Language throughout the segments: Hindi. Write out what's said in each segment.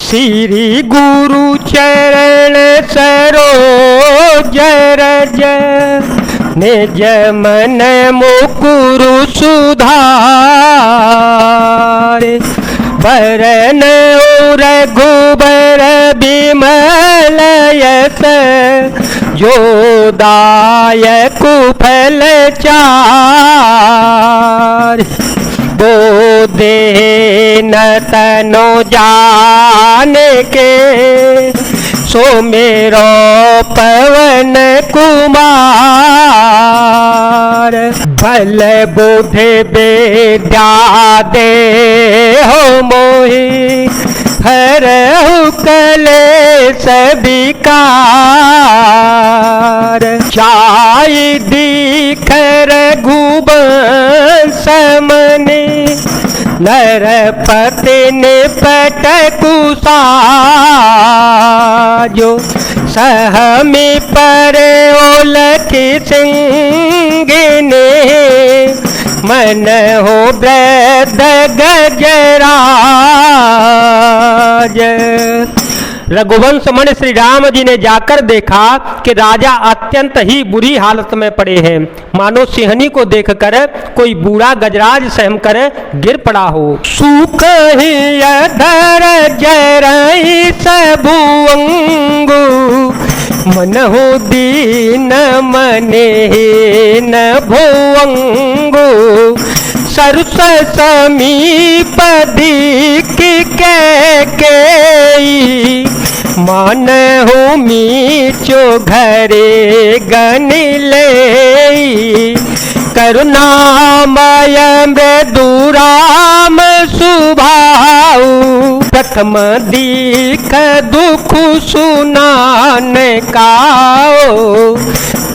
श्री गुरु चरण सरोज रज निज मन मुकुरु सुधार वरन रघुबर बिमल यस जो दायक फल चार बोधे न तनो जान के सो मेरो पवन कुमार भल बुद्धि विद्या दे हो मोहि हरहु कलेश विकार चाय दीख रघुवंश मनि नरपति निपट कुसाजो सहमी पर ओलखि सिंगिनी मन हो वृद्ध गजराज। रघुवंश मणि श्री राम जी ने जाकर देखा कि राजा अत्यंत ही बुरी हालत में पड़े हैं, मानो सिंहनी को देखकर कोई बूढ़ा गजराज सहम कर गिर पड़ा हो। सुख ही अधर जरई सबुअंगु मन हो दीन मने न भुअंगु सरस समीप दीख के मन हो मीचो घरे गनिले करुणामय मृदुराम सुभाऊ प्रथम दीख दुख सुनान काओ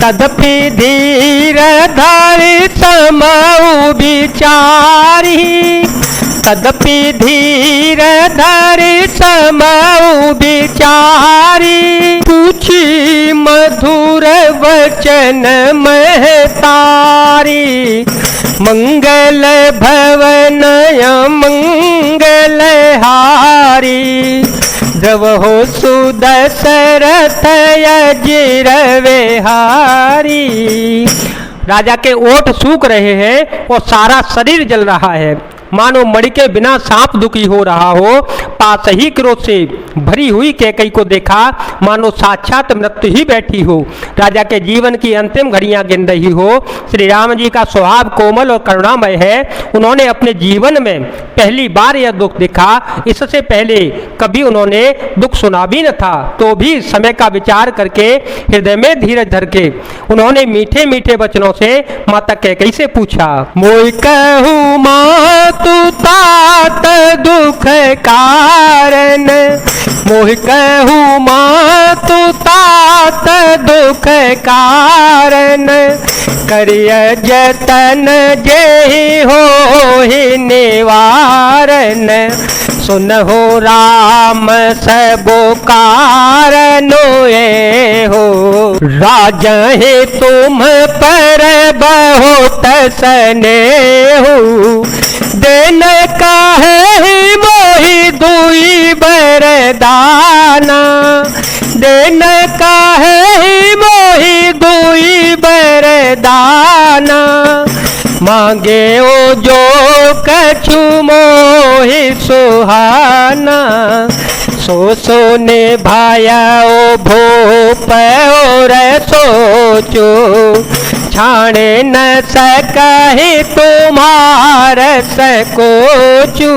तदपि धीर धरि समऊ विचारी तदपि धीर धरि समऊ विचारी पूछी मधुर वचन महतारी मंगल भवन मंगल हारी द्रव हो सुदशरथ अजिर विहारी। राजा के ओठ सूख रहे हैं और सारा शरीर जल रहा है, मानो मणि के बिना सांप दुखी हो रहा हो। पास ही क्रोध से भरी हुई कैकई को देखा, मानो साक्षात मृत्यु ही बैठी हो, राजा के जीवन की अंतिम घड़ियां गिन रही हो। श्री राम जी का स्वभाव कोमल और करुणामय है। उन्होंने अपने जीवन में पहली बार यह दुख देखा, इससे पहले कभी उन्होंने दुख सुना भी न था। तो भी समय का विचार करके हृदय में धीरज धर के उन्होंने मीठे मीठे वचनों से माता कैकई से पूछा, मोई कहूँ माँ तू तात दुख कारण मोह कहूँ माँ तू तात दुख कारण करिय जतन जेहि होहि निवारण सुन हो राम सबो कारणो ये हो राजहि तुम पर बहुत स्नेहु दिन काहे मोहि दुई बरदाना दिन काहे मोहि दुई बरदाना मांगे ओ जो कछु मोहि सुहाना सो सो निभाया ओ भूप और सोचो छाणे न सकहि तुम्हार सकोचू।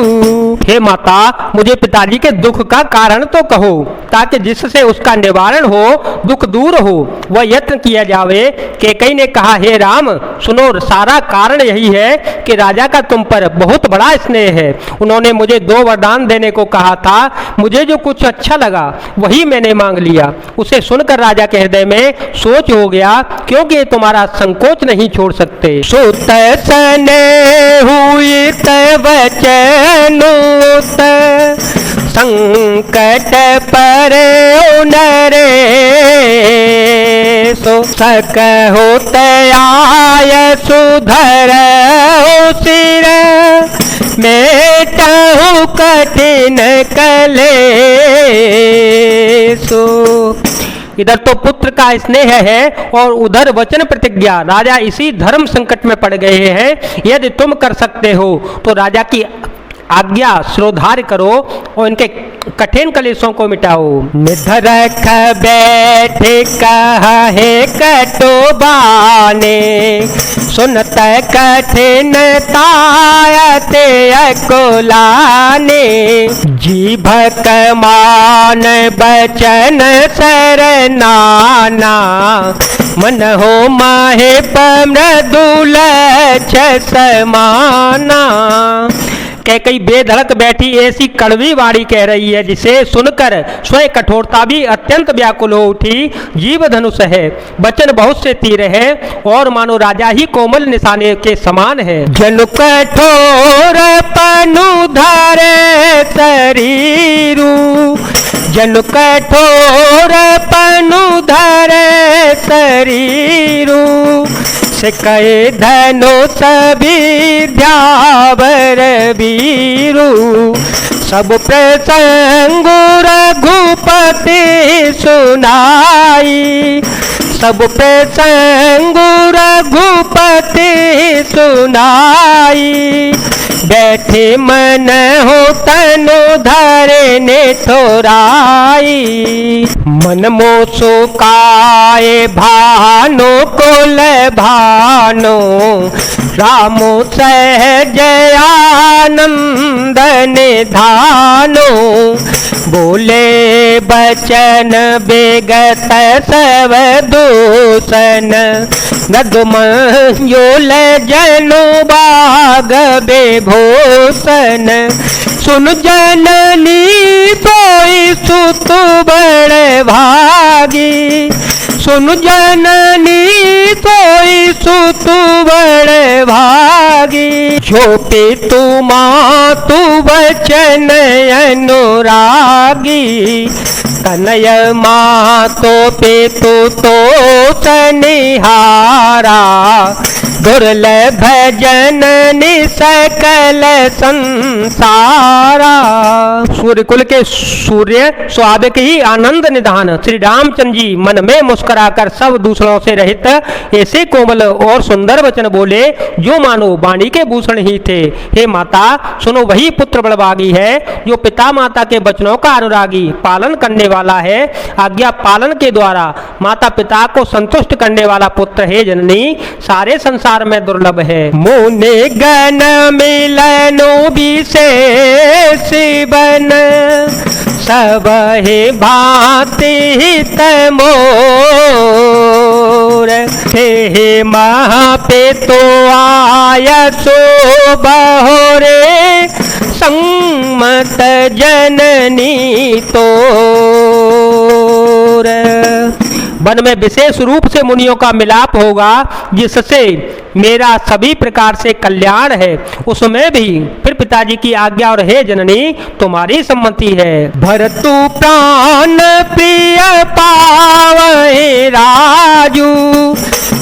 हे माता, मुझे पिताजी के दुख का कारण तो कहो, ताकि जिससे उसका निवारण हो, दुख दूर हो, वह यत्न किया जावे। कैकई ने कहा, हे राम सुनो, सारा कारण यही है कि राजा का तुम पर बहुत बड़ा स्नेह है। उन्होंने मुझे 2 वरदान देने को कहा था, मुझे जो कुछ अच्छा लगा वही मैंने मांग लिया। उसे सुनकर राजा के हृदय में सोच हो गया, क्योंकि तुम्हारा संकोच नहीं छोड़ सकते। सुत सने हुई वचनुत संकट पर नरे सो सक होत आय सुधर सिर मेटहु कठिन कले इधर तो पुत्र का स्नेह है और उधर वचन प्रतिज्ञा। राजा इसी धर्म संकट में पड़ गए हैं। यदि तुम कर सकते हो तो राजा की आज्ञा श्रोधार्य करो और इनके कठिन कलेशों को मिटाओ। निधरख बैठे कहे कटोबाने, सुनत कठिन तायते अकुलाने। जीभ कमान बचन सरनाना, मन हो माहे मृदुल समाना। कई बेधड़क बैठी ऐसी कड़वी वाणी कह रही है जिसे सुनकर स्वयं कठोरता भी अत्यंत व्याकुल हो उठी। जीव धनुष है, वचन बहुत से तीर है और मानो राजा ही कोमल निशाने के समान है। जनु कठोर पनु धरे शरीरु, जनु कठोर पनु धरे शरीरु। सिकए धनुष विद्यावर वीरु, सब प्रसंग रघुपति सुनाई। सब प्रसंग रघुपति सुनाई। बैठे मन हो तनु धरे ने थोराई। मन मोह सुकाए भानु कुल भानु, रामो सहज आनंद निधानो। बोले बचन बेगत सब दूषण, नदमंजुल जनु बाग बेभूषण। सुन जननी सोई सुत बड़ भागी, सुन जननी सोई सुत बड़ भागी। जो पितु मातु वचन अनुरागी, कनय मातो पितु तो सनिहारा। दुर्लभ जननी सकल संसारा। सूर्य कुल के सूर्य स्वाभाविक ही आनंद निधान श्री रामचंद्र जी मन में मुस्कुराकर सब दूसरों से रहित ऐसे कोमल और सुंदर वचन बोले जो मानो वाणी के भूषण ही थे। हे माता सुनो, वही पुत्र बड़भागी है जो पिता माता के वचनों का अनुरागी पालन करने वाला है। आज्ञा पालन के द्वारा माता पिता को संतुष्ट करने वाला पुत्र है जननी सारे संसार में दुर्लभ है। मुने गण मिलनो विशेष बन, सब हे भांति हित मोर। हे महापे तो आय सो बहोरे, संमत जननी तोर। वन में विशेष रूप से मुनियों का मिलाप होगा जिससे मेरा सभी प्रकार से कल्याण है, उसमें भी फिर पिताजी की आज्ञा और हे जननी तुम्हारी सम्मति है। भरतु प्राण प्रिय पावै राजू,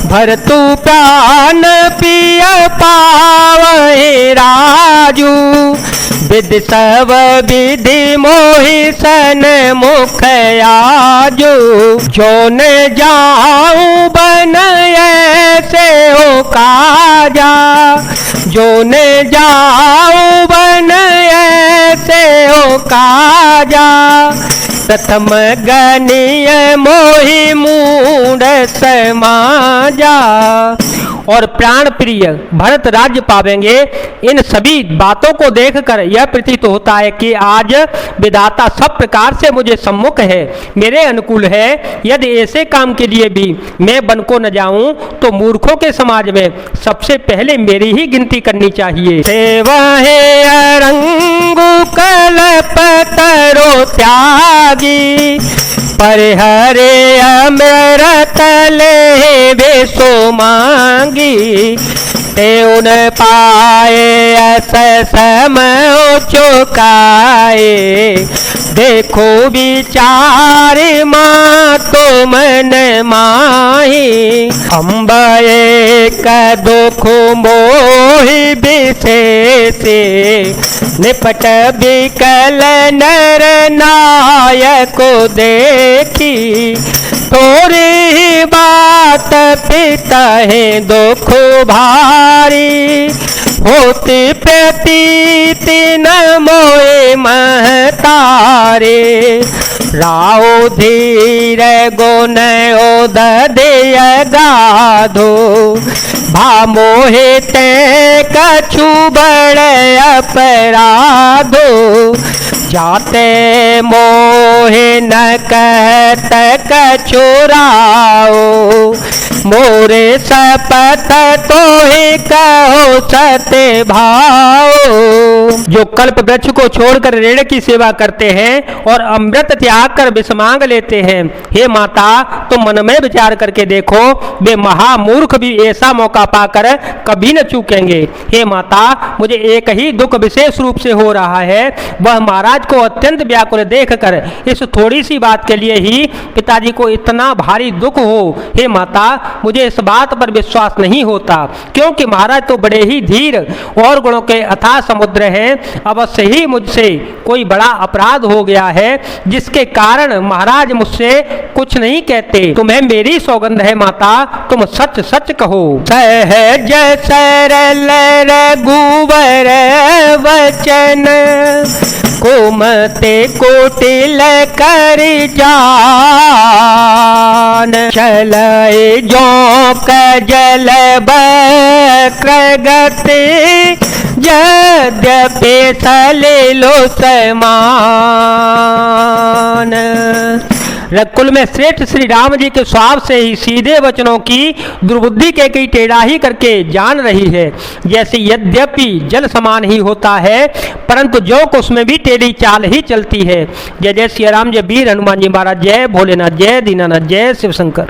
भरतु प्राण प्रिय पावै राजू। विधि सब विधि मोहि सन मुख आजू। जो न जाऊं बन ऐसे हो काजा, जो न जाऊं बन ऐसे हो काजा। प्रथम गनीय मोहि मूढ़ समाजा। और प्राण प्रिय भरत राज्य पावेंगे। इन सभी बातों को देखकर यह प्रतीत होता है कि आज विधाता सब प्रकार से मुझे सम्मुख है, मेरे अनुकूल है। यदि ऐसे काम के लिए भी मैं वन को न जाऊं तो मूर्खों के समाज में सबसे पहले मेरी ही गिनती करनी चाहिए। सेवा है अरंगु कल्पतरो त्यागी, परिहरे अमृत ले बेसो मांगी। तेउन पाए अस समय चुकाए, देखो विचार माँ तो मन माही। अम्ब एक दुख मोहि विशेषे, निपट विकल नर नायक देखी। थोड़ी बात पिता है दुख भारी, होती प्रतीत न मोए महतारे, राव धीर गुण उदय गाधो, भामोहे ते कछु बड़ अपराधो, जाते मोहे न कहत कछुराओ, मोरे सपत तो ही कहो सत्य भाओ। जो कल्प वृक्ष को छोड़कर ऋण की सेवा करते हैं और अमृत त्याग कर विष मांग लेते हैं, हे माता तुम मन में विचार करके देखो, वे महामूर्ख भी ऐसा मौका पाकर कभी न चूकेंगे। हे माता मुझे एक ही दुख विशेष रूप से हो रहा है, वह महाराज को अत्यंत व्याकुल देखकर इस थोड़ी सी बात के लिए ही पिताजी को इतना भारी दुख हो। हे माता मुझे इस बात पर विश्वास नहीं होता, क्योंकि महाराज तो बड़े ही धीर और गुणों के अथाह समुद्र हैं। अवश्य ही मुझसे कोई बड़ा अपराध हो गया है, जिसके कारण महाराज मुझसे कुछ नहीं कहते। तुम्हें मेरी सौगंध है माता, तुम सच सच कहो। सहज सरल रघुवर वचन, कुमते कुटिल कर जान, चले जो कजल बक्रगति, यद्यपि सलिलो समान। रघुकुल में श्रेष्ठ श्री राम जी के स्वभाव से ही सीधे वचनों की दुर्बुद्धि के कई टेढ़ाही करके जान रही है। जैसे यद्यपि जल समान ही होता है, परंतु जो को उसमें भी टेढ़ी चाल ही चलती है। जय जय श्री राम, जय वीर हनुमान जी महाराज, जय भोलेनाथ, जय दीनानाथ, जय शिव शंकर।